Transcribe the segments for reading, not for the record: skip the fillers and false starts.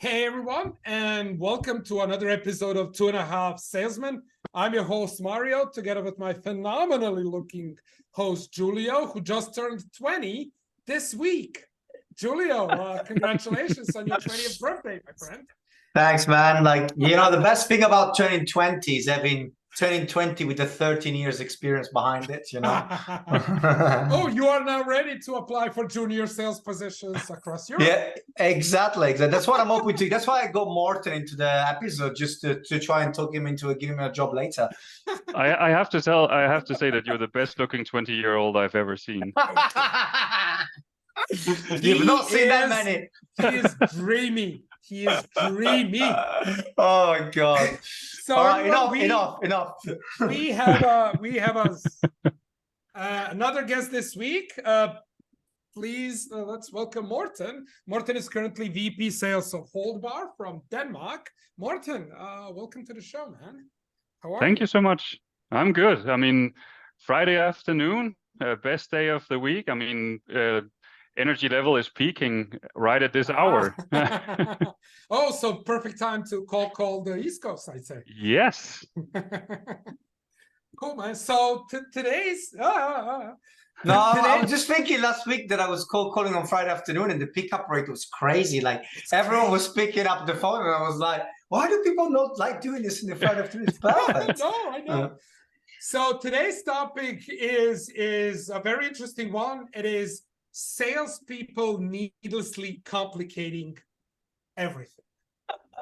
Hey everyone, and welcome to another episode of 2.5 Salesmen. I'm your host Mario, together with my phenomenally looking host Julio, who just turned 20 this week. Julio, congratulations on your 20th birthday, my friend. Thanks, man. The best thing about turning 20 is having turning 20 with the 13 years experience behind it, Oh, you are now ready to apply for junior sales positions across Europe. Yeah, exactly. That's what I'm hoping to. That's why I got Morten into the episode, just to try and talk him into giving me a job later. I have to say that you're the best looking 20-year-old I've ever seen. You've not seen that many. He is dreamy. He is dreamy. Oh my God. So all right, enough. We have another guest this week. Please let's welcome Morten. Morten is currently VP Sales of Holdbar from Denmark. Morten, welcome to the show, man. How are you? Thank you so much. I'm good. I mean, Friday afternoon, best day of the week. I mean, energy level is peaking right at this hour. Oh, so perfect time to call the East Coast, I'd say. Yes. Cool, man. So today's No, I was just thinking last week that I was calling on Friday afternoon and the pickup rate was crazy. Like everyone was picking up the phone and I was like, why do people not like doing this in the Friday afternoon? It's perfect. I know. So today's topic is a very interesting one. It is salespeople needlessly complicating everything.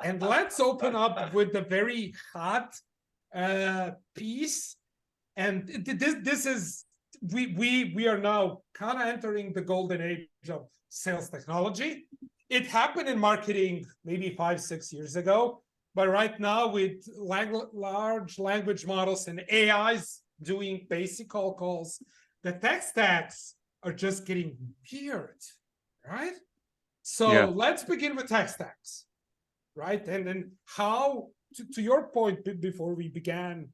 And let's open up with the very hot piece. And this is we are now kind of entering the golden age of sales technology. It happened in marketing maybe 5-6 years ago, but right now with large language models and AIs doing basic calls, the tech stacks are just getting weird, right? So let's begin with tech stacks, right? And then how, to your point before we began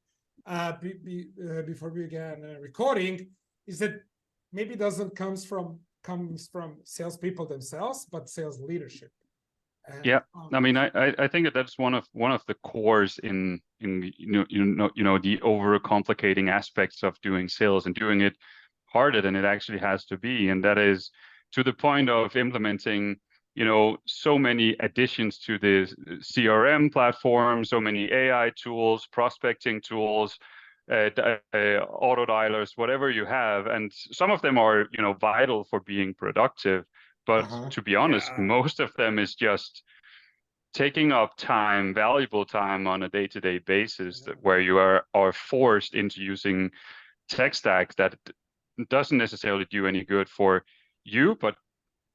recording, is that maybe doesn't comes from salespeople themselves, but sales leadership. I mean, I think that's one of the cores in the overcomplicating aspects of doing sales and doing it harder than it actually has to be, and that is to the point of implementing so many additions to the CRM platform, so many AI tools, prospecting tools, auto dialers, whatever you have, and some of them are vital for being productive, but to be honest, most of them is just taking up time, valuable time on a day-to-day basis, where you are forced into using tech stacks that doesn't necessarily do any good for you, but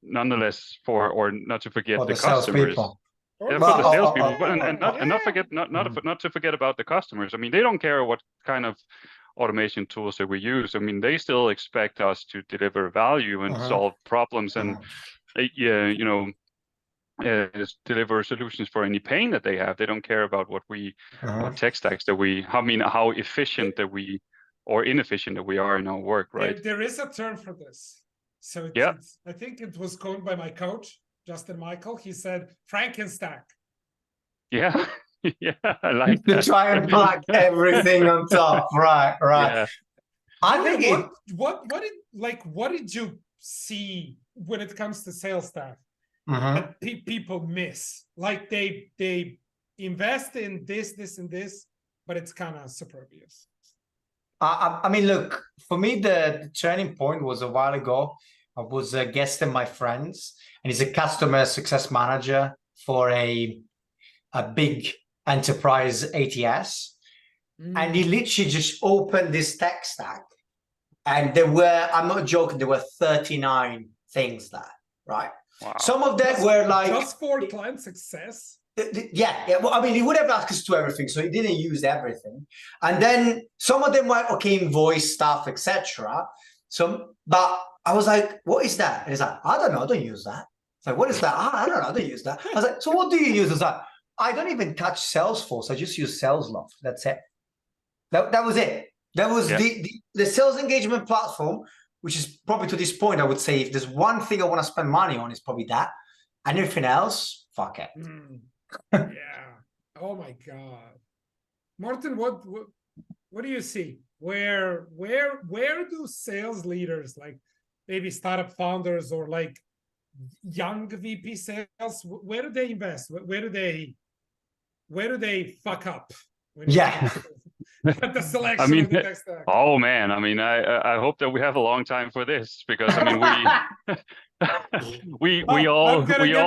nonetheless or not to forget the customers. For the salespeople, and not to forget about the customers. I mean, they don't care what kind of automation tools that we use. I mean, they still expect us to deliver value and solve problems and deliver solutions for any pain that they have. They don't care about what tech stacks how efficient that we or inefficient that we are in our work, right? There is a term for this. So I think it was coined by my coach, Justin Michael. He said Frankenstack. Yeah. Yeah, I like that. To try and plug everything on top. Right. Yeah. I think what did you see when it comes to sales staff that people miss? Like they invest in this and this, but it's kind of superfluous. I mean, look, for me, the turning point was a while ago. I was guesting my friends, and he's a customer success manager for a big enterprise ATS. And he literally just opened this tech stack. And there were, I'm not joking, there were 39 things there, right? Wow. Some of them were like... Just for client success? Yeah. Well, I mean, he would have access to everything, so he didn't use everything. And then some of them were, okay, invoice stuff, etc. But I was like, what is that? And he's like, I don't know, I don't use that. It's like, what is that? I don't know, I don't use that. I was like, so what do you use? It's like, I don't even touch Salesforce. I just use SalesLoft. That's it. That was it. That was the sales engagement platform, which is probably to this point, I would say, if there's one thing I want to spend money on, it's probably that. Anything else, fuck it. Yeah. Oh my God. Martin, what do you see? Where do sales leaders, like maybe startup founders or like young VP sales, where do they invest? Where do they fuck up when it Yeah. comes to the I selection mean, of the tech stack? oh man, I mean, I hope that we have a long time for this, because I mean we I'm all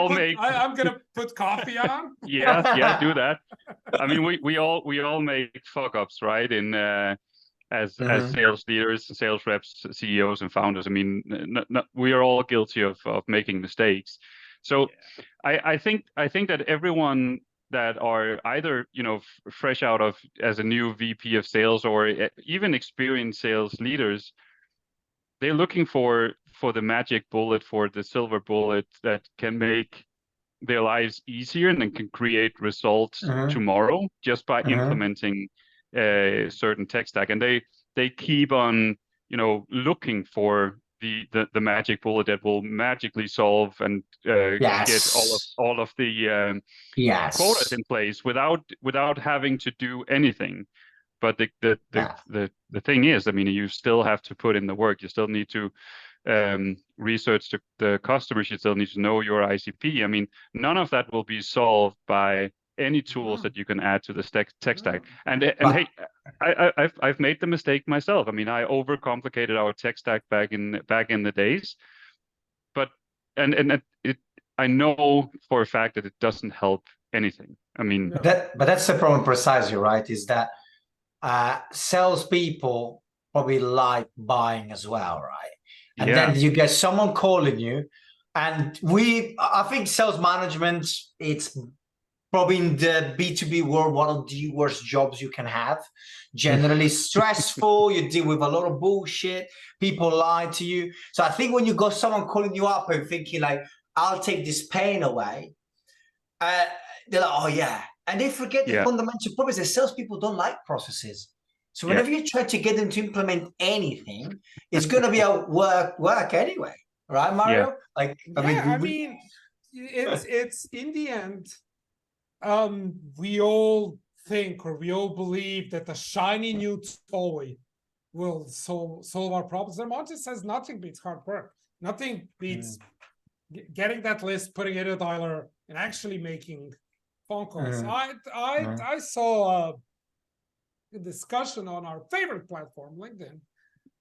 make I'm gonna put coffee on. yeah, do that. I mean, we all make fuck ups, right? In as sales leaders, sales reps, CEOs, and founders. I mean, we are all guilty of making mistakes. So I think that everyone that are either, you know, fresh out of as a new VP of sales, or even experienced sales leaders, they're looking for the magic bullet, for the silver bullet that can make their lives easier and then can create results tomorrow just by implementing a certain tech stack. And they keep on, you know, looking for the magic bullet that will magically solve and get all of the quotas in place without having to do anything. But the thing is, I mean, you still have to put in the work. You still need to research the customers. You still need to know your ICP. I mean, none of that will be solved by any tools that you can add to the tech stack. And hey, I've made the mistake myself. I mean, I overcomplicated our tech stack back in the days, but I know for a fact that it doesn't help anything. I mean, but that's the problem precisely, right? Is that salespeople probably like buying as well, right? And then you get someone calling you, and I think sales management, it's probably in the B2B world one of the worst jobs you can have. Generally stressful, you deal with a lot of bullshit, people lie to you. So I think when you got someone calling you up and thinking like, I'll take this pain away, they're like, oh yeah. And they forget the fundamental problem is that salespeople don't like processes. So whenever you try to get them to implement anything, it's going to be a work anyway, right, Mario? Like, I mean, it's in the end, we all think, or we all believe, that the shiny new toy will solve our problems. And Monty says nothing beats hard work. Nothing beats getting that list, putting it in a dialer, and actually making phone calls. I saw a discussion on our favorite platform, LinkedIn,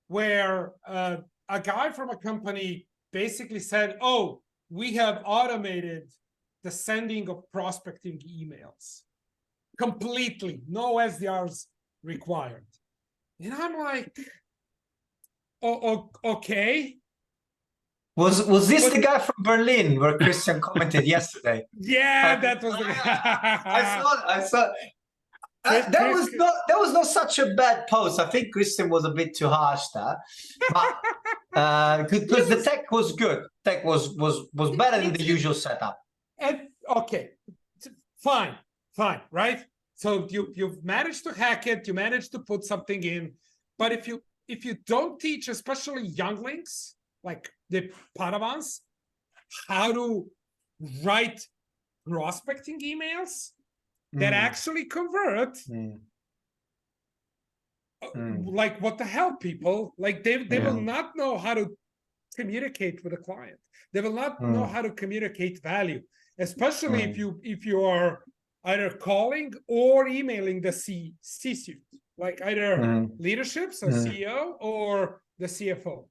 where a guy from a company basically said, oh, we have automated the sending of prospecting emails completely, no SDRs required. And I'm like, oh, okay. Was this the guy from Berlin where Christian commented yesterday? Yeah, that was the guy. I saw. That was not such a bad post. I think Christian was a bit too harsh there, but because the tech was good. Tech was better than the usual setup. And okay, fine, right? So you've managed to hack it. You managed to put something in, but if you don't teach, especially younglings like the Padawans, how to write prospecting emails that actually convert, like, what the hell, people? Like, they will not know how to communicate with a client. They will not know how to communicate value, especially if you are either calling or emailing the C-suite, like either leadership, so CEO, or the CFO.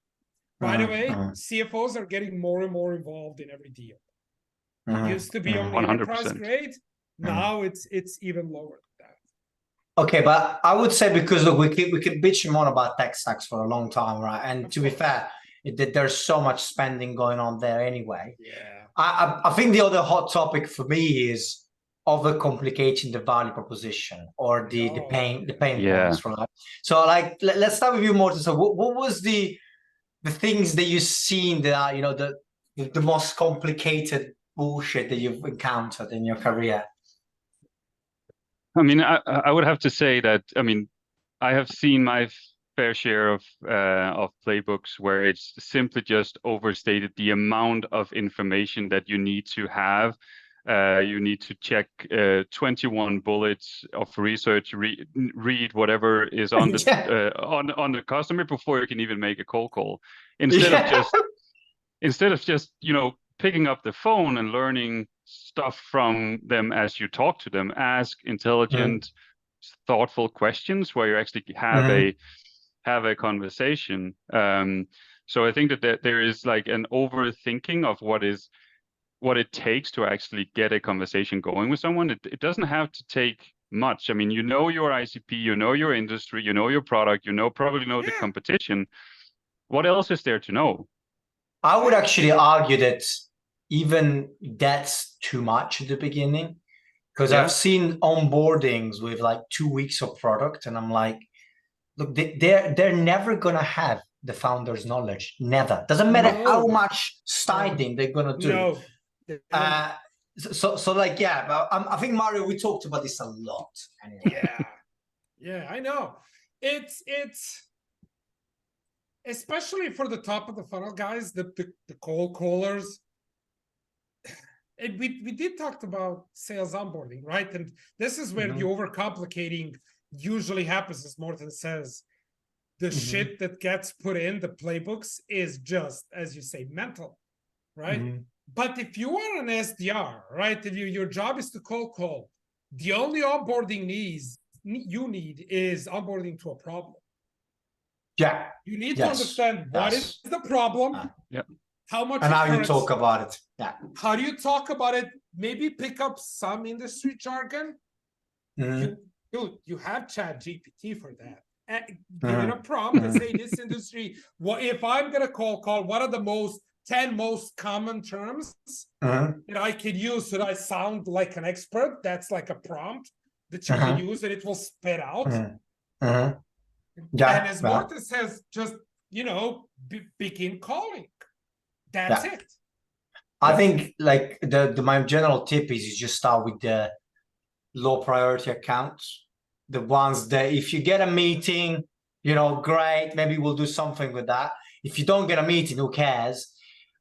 By the way, CFOs are getting more and more involved in every deal. It used to be only 100%. enterprise grade. Now it's even lower than that. Okay, but I would say, because look, we could bitch more about tech stacks for a long time, right? And to be fair, there's so much spending going on there anyway. Yeah. I think the other hot topic for me is overcomplicating the value proposition, or the pain points, right? So like, let's start with you, Morten. So what was the things that you've seen that are, you know, the most complicated bullshit that you've encountered in your career? I mean, I would have to say that, I mean, I have seen my fair share of playbooks where it's simply just overstated the amount of information that you need to have. You need to check 21 bullets of research, read whatever is on the Yeah. on the customer before you can even make a cold call. Instead of just picking up the phone and learning stuff from them as you talk to them. Ask intelligent, thoughtful questions where you actually have a conversation. So I think that there is like an overthinking of what it takes to actually get a conversation going with someone. It doesn't have to take much. I mean, you know your ICP, you know your industry, you know your product, probably know the competition. What else is there to know? I would actually argue that even that's too much at the beginning, because I've seen onboardings with like 2 weeks of product, and I'm like, look, they're never gonna have the founder's knowledge. Never. Doesn't matter how much studying they're gonna do. So like, yeah, but I think, Mario, we talked about this a lot. Anyway. Yeah, I know. It's especially for the top of the funnel guys, the cold callers. And we did talk about sales onboarding, right? And this is where the overcomplicating usually happens, as Morten says. The shit that gets put in the playbooks is just, as you say, mental, right? But if you are an SDR, right, if your job is to cold call, the only onboarding you need is onboarding to a problem. Yeah. You need to understand what is the problem, how much and it how hurts, you talk about it. Yeah. How do you talk about it? Maybe pick up some industry jargon. You have Chat GPT for that. Give it a prompt and say, this industry, what if I'm gonna call, what are the 10 most common terms that I could use so that I sound like an expert? That's like a prompt that you can use and it will spit out. And as Morten says, just begin calling. That's it. I think like my general tip is you just start with the low priority accounts, the ones that if you get a meeting, great, maybe we'll do something with that. If you don't get a meeting, who cares?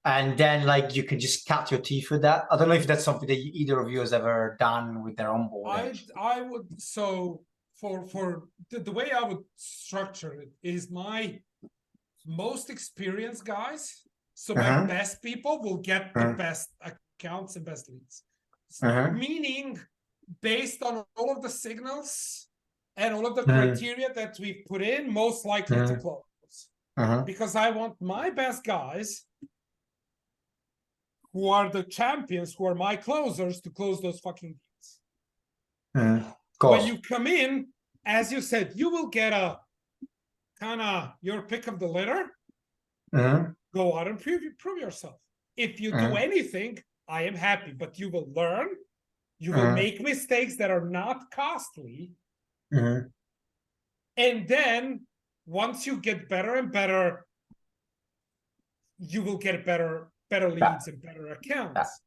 And then like you can just cut your teeth with that. I don't know if that's something that either of you has ever done with their onboarding. I would, so for the way I would structure it is my most experienced guys. So my best people will get the best accounts and best leads. Meaning, based on all of the signals and all of the criteria that we've put in, most likely to close. Because I want my best guys, who are the champions, who are my closers, to close those fucking deals. When you come in, as you said, you will get a kind of your pick of the litter. Go out and prove yourself. If you do anything, I am happy, but you will learn. You will make mistakes that are not costly. And then once you get better and better, you will get better leads and better accounts.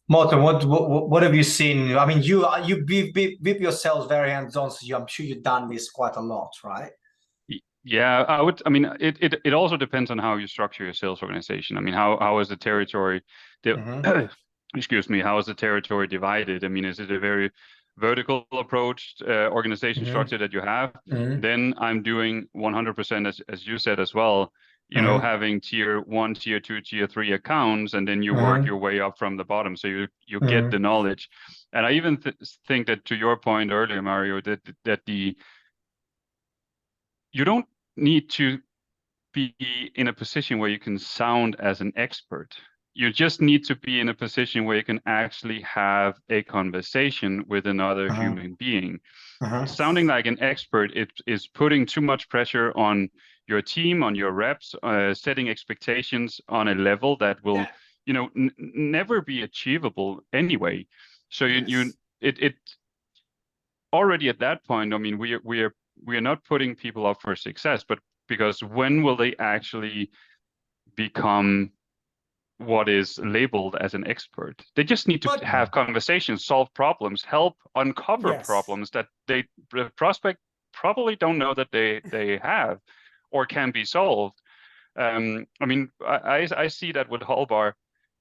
Morten, what have you seen? I mean, you beep yourselves very hands-on, so I'm sure you've done this quite a lot, right? Yeah, I mean, it also depends on how you structure your sales organization. I mean, how is the territory, excuse me, how is the territory divided? I mean, is it a very vertical approach organization structure that you have? Then I'm doing 100%, as you said as well, having tier 1, tier 2, tier 3 accounts, and then you work your way up from the bottom. So you get the knowledge. And I even think that, to your point earlier, Mario, that you don't need to be in a position where you can sound as an expert. You just need to be in a position where you can actually have a conversation with another human being. Sounding like an expert is putting too much pressure on your team, on your reps, setting expectations on a level that will, never be achievable anyway. So it already at that point, I mean, we are not putting people up for success, but because when will they actually become what is labeled as an expert? They just need to have conversations, solve problems, help uncover problems that the prospect probably don't know that they have or can be solved. I mean, I see that with Hallbar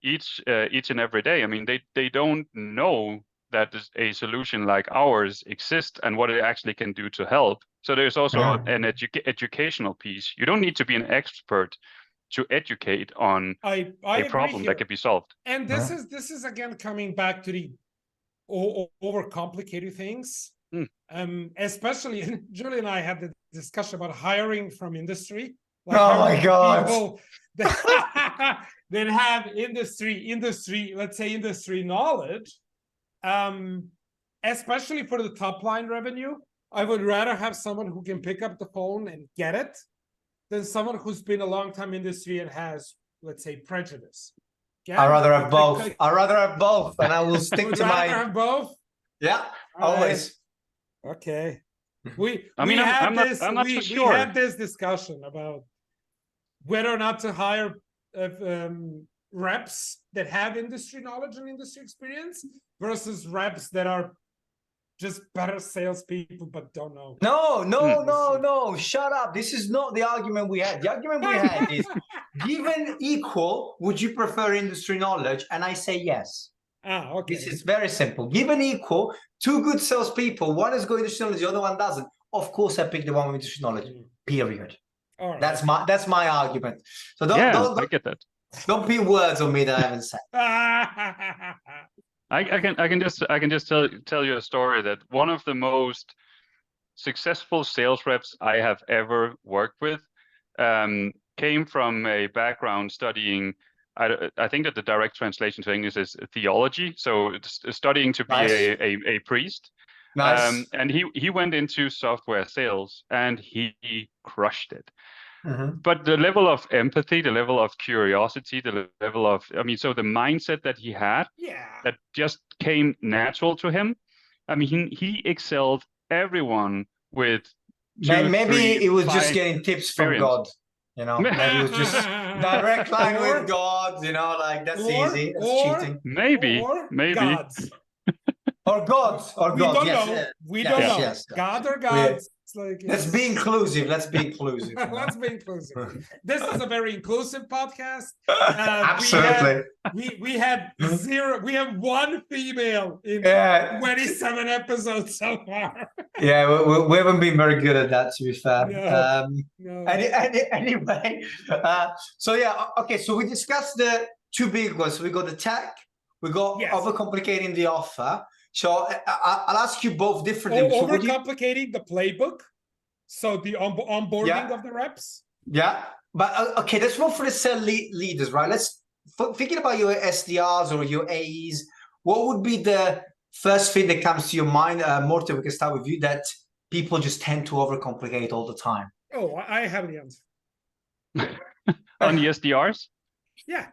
each and every day. I mean, they don't know that a solution like ours exists and what it actually can do to help. So there's also an educational piece. You don't need to be an expert to educate on I a agree problem here. that can be solved. And this is again coming back to the overcomplicated things. Especially Julie and I had the discussion about hiring from industry. Like oh my God. People that have industry, let's say industry knowledge. Especially for the top line revenue, I would rather have someone who can pick up the phone and get it than someone who's been a long time industry and has, let's say, prejudice. I'd rather have both. I'd rather have both, and I will stick to my. Have both. Yeah, always. Okay. I'm not so sure. We had this discussion about whether or not to hire reps that have industry knowledge and industry experience versus reps that are just better salespeople but don't know. No. Shut up. This is not the argument we had. The argument we had is, given equal, would you prefer industry knowledge? And I say yes. Okay. This is very simple. Given equal, two good salespeople, one is going industry knowledge, the other one doesn't. Of course, I pick the one with industry knowledge. Period. All right. That's my argument. So I get that. Don't put words on me that I haven't said. I can just tell you a story that one of the most successful sales reps I have ever worked with came from a background studying. I think that the direct translation to English is theology, so it's studying to be a priest. Nice. And he went into software sales and he crushed it. But the level of empathy, the level of curiosity, the level of, so the mindset that he had, that just came natural to him. I mean, he excelled everyone with maybe it was just getting tips from God. You know, maybe it was just direct line with God. You know, like that's easy. That's cheating. Maybe. Gods. Or gods. Or we gods. Don't yes. know. We don't know. Yes. God or gods. Like, let's be inclusive. Let's be inclusive. Let's be inclusive. This is a very inclusive podcast. Absolutely. We had zero. We have one female in 27 episodes so far. We haven't been very good at that, to be fair. No. Anyway, okay. So we discussed the two big ones. So we got the tech. We got overcomplicating the offer. So I'll ask you both differently. Overcomplicating the playbook. So the onboarding of the reps. Yeah, but okay, that's one for the sales leaders, right? Let's thinking about your SDRs or your AEs. What would be the first thing that comes to your mind? Morten, we can start with you. That people just tend to overcomplicate all the time. Oh, I have the answer. On the SDRs? Yeah.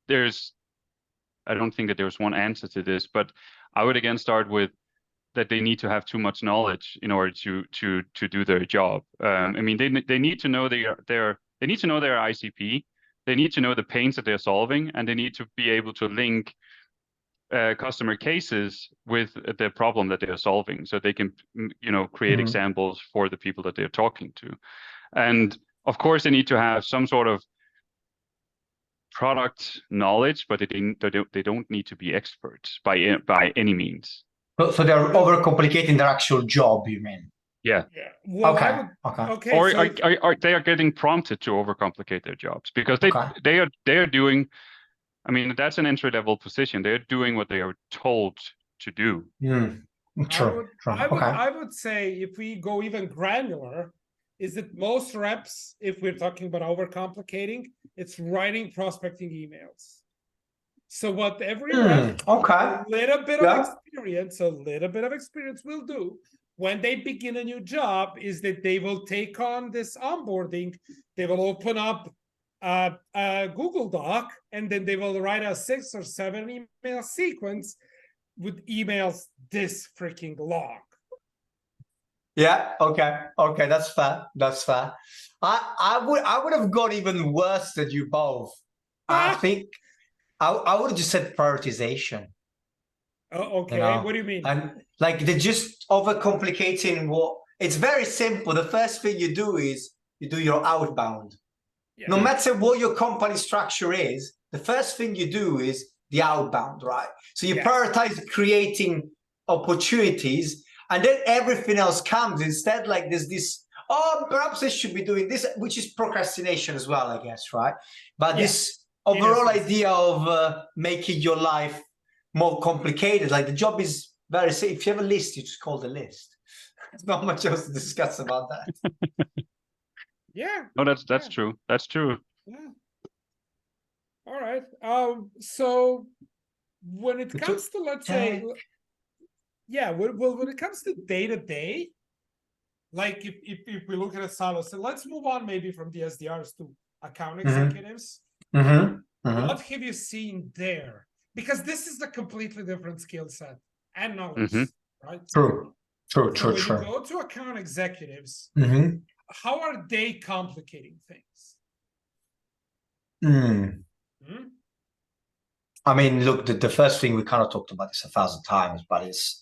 There's. I don't think that there's one answer to this, but I would again start with that they need to have too much knowledge in order to do their job. They need to know their ICP. They need to know the pains that they're solving, and they need to be able to link customer cases with the problem that they are solving, so they can create examples for the people that they're talking to. And of course, they need to have some sort of product knowledge, but they don't need to be experts by any means. So they're overcomplicating their actual job, you mean? Yeah. Well, okay. Or they are getting prompted to overcomplicate their jobs because they are doing. I mean, that's an entry-level position. They're doing what they are told to do. True. I would say if we go even granular, is that most reps, if we're talking about overcomplicating, it's writing prospecting emails. So what every rep, a little bit of experience will do when they begin a new job is that they will take on this onboarding. They will open up a Google Doc, and then they will write a 6 or 7 email sequence with emails this freaking long. Yeah. Okay. That's fair. I would have gone even worse than you both. I think I would have just said prioritization. Oh, okay. You know, What do you mean? and like they're just overcomplicating what it's very simple. The first thing you do is you do your outbound. Yeah. No matter what your company structure is, the first thing you do is the outbound, right? So you Yes. prioritize creating opportunities, and then everything else comes. Instead, like there's this, oh, perhaps I should be doing this, which is procrastination as well, I guess, right? But Yeah. this overall It is. idea of making your life more complicated, like the job is very simple. If you have a list, you just call the list. There's not much else to discuss about that. Yeah. No, that's Yeah. true. That's true. Yeah. All right. So when it comes to, let's say, yeah, when it comes to day to day, like if we look at a silo, so let's move on maybe from the SDRs to account executives. What have you seen there? Because this is a completely different skill set and knowledge, right? True. So when you go to account executives, how are they complicating things? I mean, look, the first thing we kind of talked about this 1,000 times, but it's,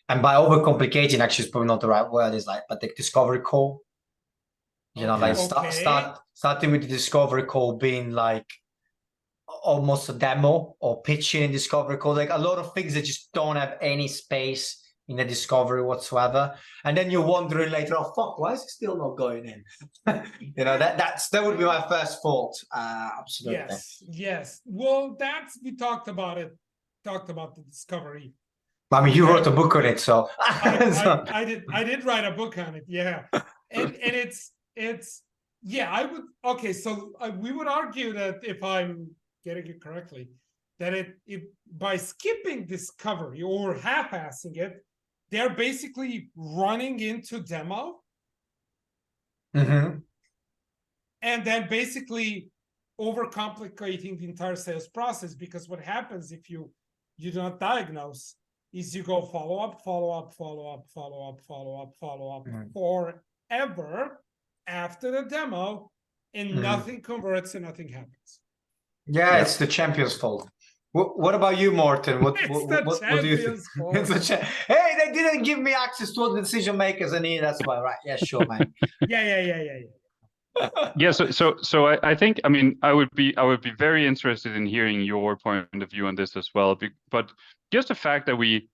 and by overcomplicating, actually, is probably not the right word. Is like, but the discovery call, you know, like starting with the discovery call being like almost a demo or pitching in discovery call, like a lot of things that just don't have any space in the discovery whatsoever, and then you're wondering later, oh fuck, why is it still not going in? You know, that would be my first thought. Absolutely. Yes. Well, we talked about the discovery. I mean, you wrote a book on it, so I did write a book on it, yeah. And it's yeah, I would, okay, so we would argue that, if I'm getting it correctly, that it by skipping discovery or half-assing it, they're basically running into demo, and then basically overcomplicating the entire sales process. Because what happens if you do not diagnose is you go follow up forever after the demo, and nothing converts and nothing happens. Yeah, it's the champion's fault. What about you, Morten? What do you think? Hey, they didn't give me access to all the decision makers I need. That's why, right? Yeah, sure, man. Yeah. So I think, I mean, I would be very interested in hearing your point of view on this as well. But just the fact that we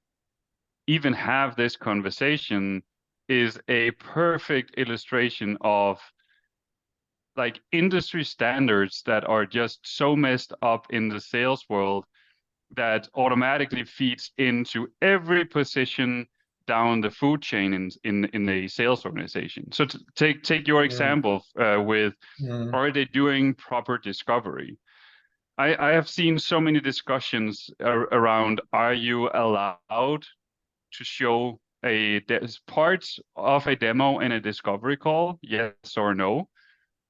even have this conversation is a perfect illustration of like industry standards that are just so messed up in the sales world that automatically feeds into every position down the food chain in a sales organization. So take your example with, are they doing proper discovery? I have seen so many discussions around, are you allowed to show parts of a demo in a discovery call, yes or no?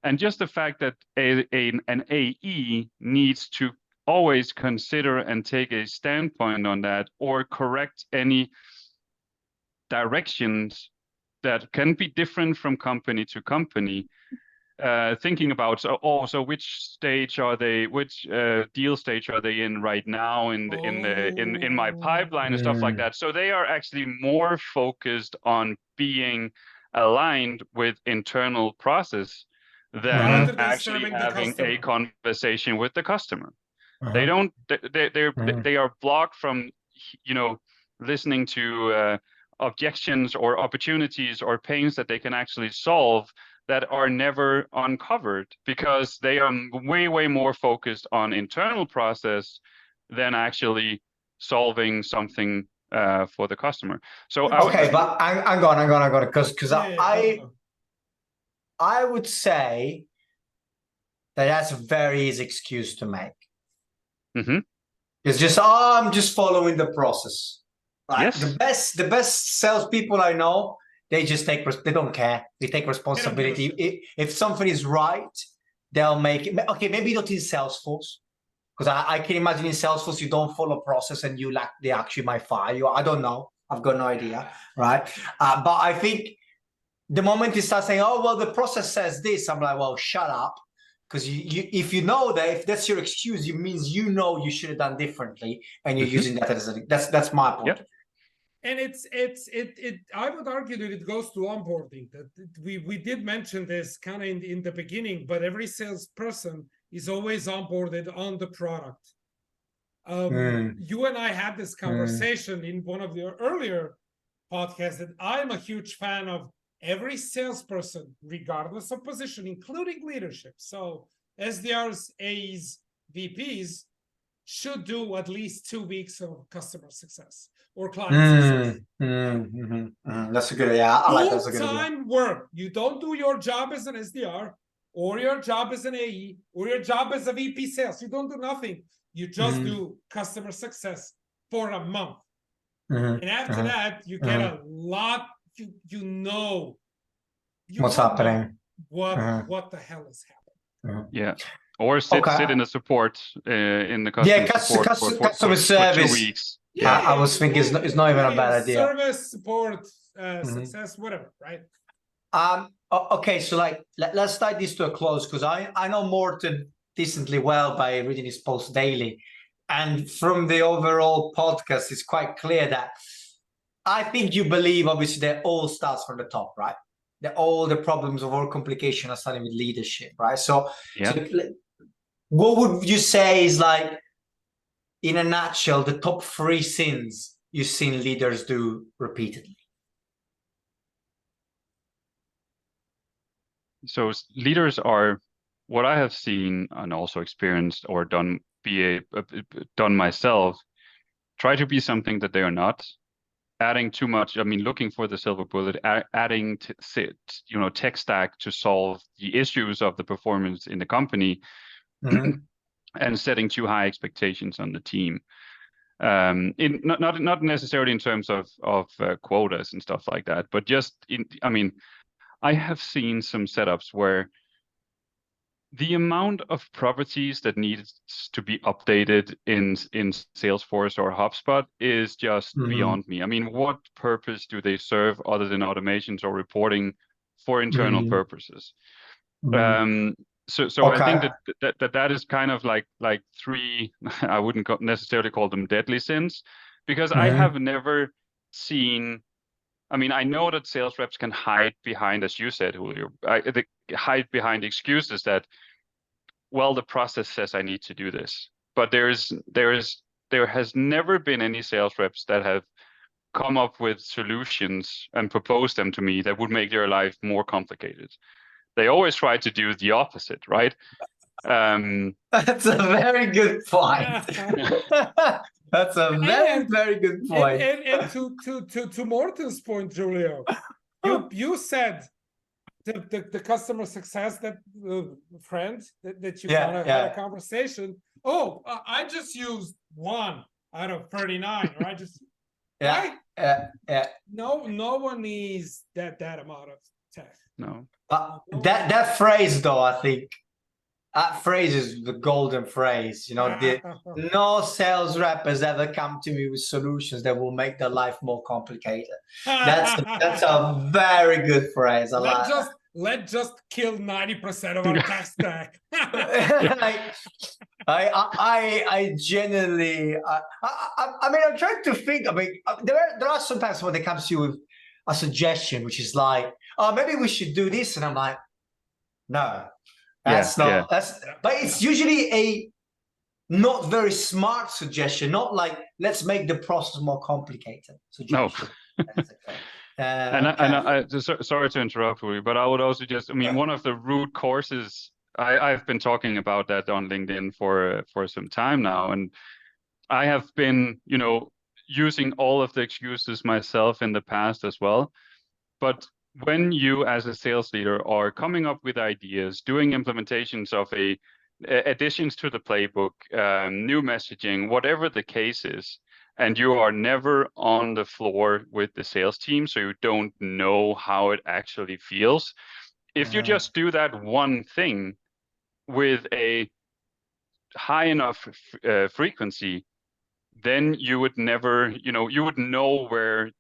And just the fact that an AE needs to always consider and take a standpoint on that, or correct any directions that can be different from company to company. Thinking about, so which stage are they? Which deal stage are they in right now in my pipeline and stuff like that? So they are actually more focused on being aligned with internal process than actually having a conversation with the customer. They don't. They are blocked from, listening to objections or opportunities or pains that they can actually solve that are never uncovered, because they are way more focused on internal process than actually solving something for the customer. So but I'm gonna because I would say that's a very easy excuse to make. It's just, I'm just following the process. Right? Yes. The best salespeople I know, they don't care. They take responsibility. If something is right, they'll make it. Okay, maybe not in Salesforce, because I can imagine in Salesforce you don't follow process and they actually might fire you. I don't know. I've got no idea, right? But I think the moment you start saying, oh, well, the process says this, I'm like, well, shut up. Because if you know that, if that's your excuse, it means you know you should have done differently, and you're using that as that's my point. Yep. And I would argue that it goes to onboarding. That we did mention this kind of in the beginning, but every salesperson is always onboarded on the product. You and I had this conversation in one of the earlier podcasts that I'm a huge fan of every salesperson, regardless of position, including leadership. So SDRs, AEs, VPs should do at least 2 weeks of customer success or client success. That's a good, yeah, I like that's a good idea. Full-time work. You don't do your job as an SDR or your job as an AE or your job as a VP sales. You don't do nothing. You just do customer success for a month. And after that, you get a lot, you know what's happening. What the hell is happening. Yeah. Or sit in the support in the customer support customer service. For 2 weeks. Yeah, I was thinking it's not even a bad idea. Service, support, success, whatever, right? Okay, so like let's tie this to a close, because I know Morten decently well by reading his posts daily, and from the overall podcast, it's quite clear that I think you believe obviously that all starts from the top, right? That all the problems of all complication are starting with leadership, right? So, yeah. So what would you say is, like, in a nutshell, the top 3 sins you've seen leaders do repeatedly? So leaders are, what I have seen and also experienced or done myself, try to be something that they are not. Adding too much, I mean, looking for the silver bullet, adding tech stack to solve the issues of the performance in the company, and setting too high expectations on the team. Not necessarily in terms of quotas and stuff like that, but just I have seen some setups where the amount of properties that needs to be updated in Salesforce or HubSpot is just beyond me. I mean, what purpose do they serve other than automations or reporting for internal purposes? So okay. I think that is kind of like 3, I wouldn't necessarily call them deadly sins, because I have never seen, I mean, I know that sales reps can hide behind, as you said, Julio, they hide behind excuses that, well, the process says I need to do this. But there has never been any sales reps that have come up with solutions and proposed them to me that would make their life more complicated. They always try to do the opposite, right? That's a very good point. That's a very good point. And to Morten's point, Julio, you said the customer success friend that you kind of had a conversation. Oh, I just used 1 out of 39, right? Just right? No one needs that amount of tech. No. That phrase, though, I think that phrase is the golden phrase. You know, no sales rep has ever come to me with solutions that will make their life more complicated. That's a very good phrase. Let's just kill 90% of our tech stack. I genuinely, I mean, I'm trying to think. I mean, there are sometimes when it comes to you with a suggestion, which is like, oh, maybe we should do this, and I'm like, no, that's not. But it's usually a not very smart suggestion, not like let's make the process more complicated suggestion. No. Sorry to interrupt you, but I would also just, I mean, one of the root causes, I've been talking about that on LinkedIn for some time now, and I have been, using all of the excuses myself in the past as well. But when you, as a sales leader, are coming up with ideas, doing implementations of additions to the playbook, new messaging, whatever the case is, and you are never on the floor with the sales team, so you don't know how it actually feels. If you just do that one thing with a high enough frequency, then you would never, you would know where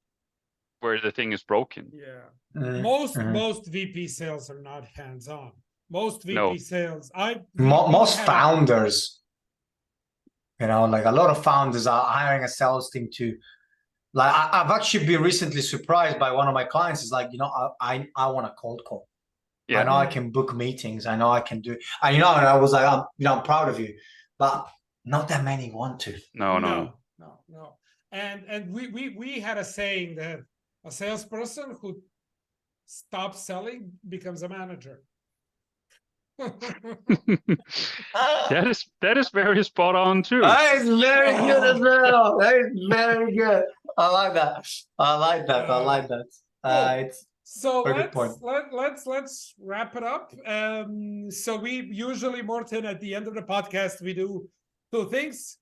the thing is broken. Yeah. Most VP sales are not hands-on. Most VP No. sales. Most had founders, like a lot of founders are hiring a sales team to, like, I've actually been recently surprised by one of my clients is like, I want a cold call. Yeah. I know I can book meetings. I know I can do, and and I was like, I'm proud of you, but not that many want to. No. And we had a saying that a salesperson who stops selling becomes a manager. That is very spot on too. That is very good as well. That is very good. I like that. Cool. It's So a good point. let's wrap it up. So we usually, Morten, at the end of the podcast, we do two things.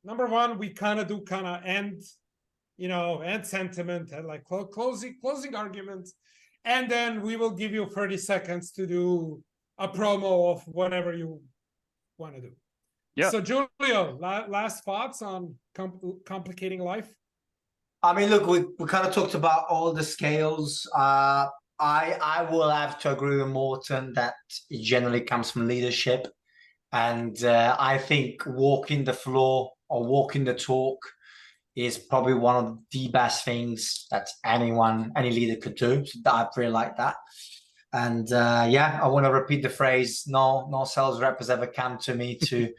Number one, we kind of end sentiment and like closing arguments, and then we will give you 30 seconds to do a promo of whatever you want to do. Yeah. So Julio, last thoughts on complicating life? I mean, look, we kind of talked about all the scales. I will have to agree with Morten that it generally comes from leadership. And I think walking the floor or walking the talk is probably one of the best things that any leader could do. So I really like that. And I want to repeat the phrase, no sales rep has ever come to me to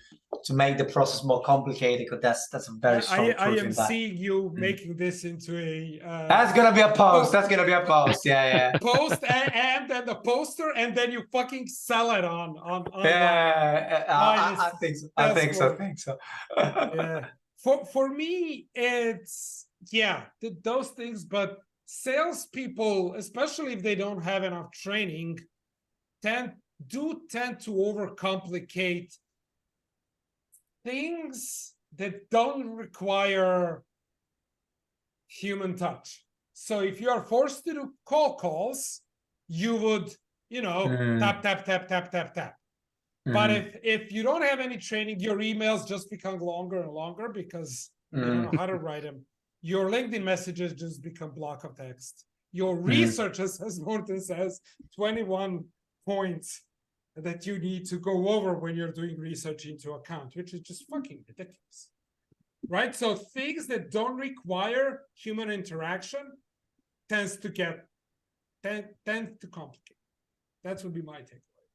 make the process more complicated, because that's a very strong I truth am in that. seeing you making this into a That's gonna be a post. That's gonna be a post. Yeah. Post and then the poster, and then you fucking sell it on Yeah, I think so. I think so. Yeah. For me, it's those things, but salespeople, especially if they don't have enough training, tend to overcomplicate things that don't require human touch. So if you are forced to do calls, you would, tap. But if you don't have any training, your emails just become longer and longer because you don't know how to write them. Your LinkedIn messages just become block of text. Your research, as Morten says, 21 points that you need to go over when you're doing research into account, which is just fucking ridiculous. Right? So things that don't require human interaction tend to complicate. That would be my takeaway.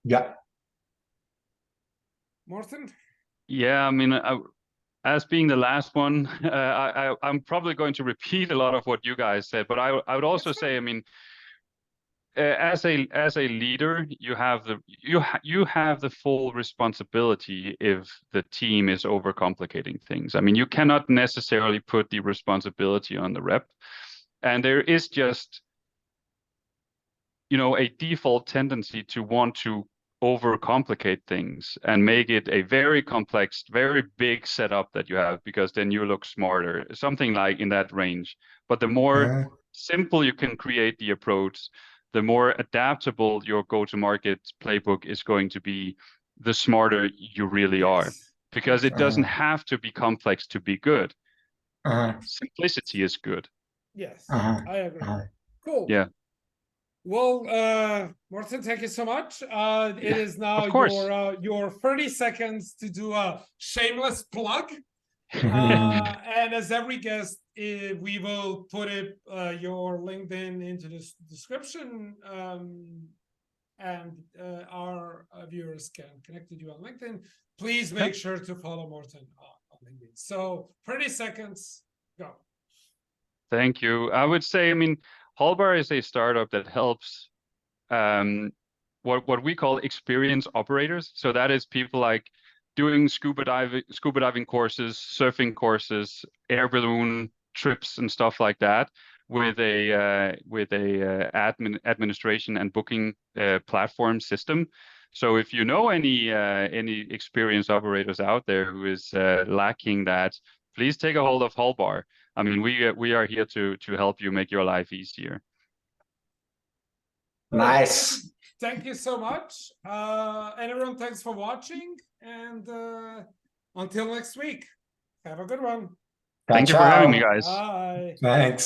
Yeah. Morten? Yeah, I mean, as being the last one, I'm probably going to repeat a lot of what you guys said, but I would also say, I mean, as a leader, you have the full responsibility if the team is overcomplicating things. I mean, you cannot necessarily put the responsibility on the rep, and there is just a default tendency to want to overcomplicate things and make it a very complex, very big setup that you have, because then you look smarter, something like in that range. But the more simple you can create the approach, the more adaptable your go-to-market playbook is going to be, the smarter you really are, because it doesn't have to be complex to be good. Simplicity is good. Yes, I agree. Cool. Yeah. Well, Morten, thank you so much. It is now your 30 seconds to do a shameless plug. And as every guest, we will put your LinkedIn into the description, and our viewers can connect with you on LinkedIn. Please make sure to follow Morten on LinkedIn. So 30 seconds, go. Thank you. I would say, I mean, Hallbar is a startup that helps what we call experience operators. So that is people like doing scuba diving courses, surfing courses, air balloon trips, and stuff like that, with a administration and booking platform system. So if you know any experienced operators out there who is lacking that, please take a hold of Hallbar. I mean, we are here to help you make your life easier. Nice. Thank you so much. And everyone, thanks for watching. And until next week, have a good one. Thank you for having me, guys. Bye. Thanks.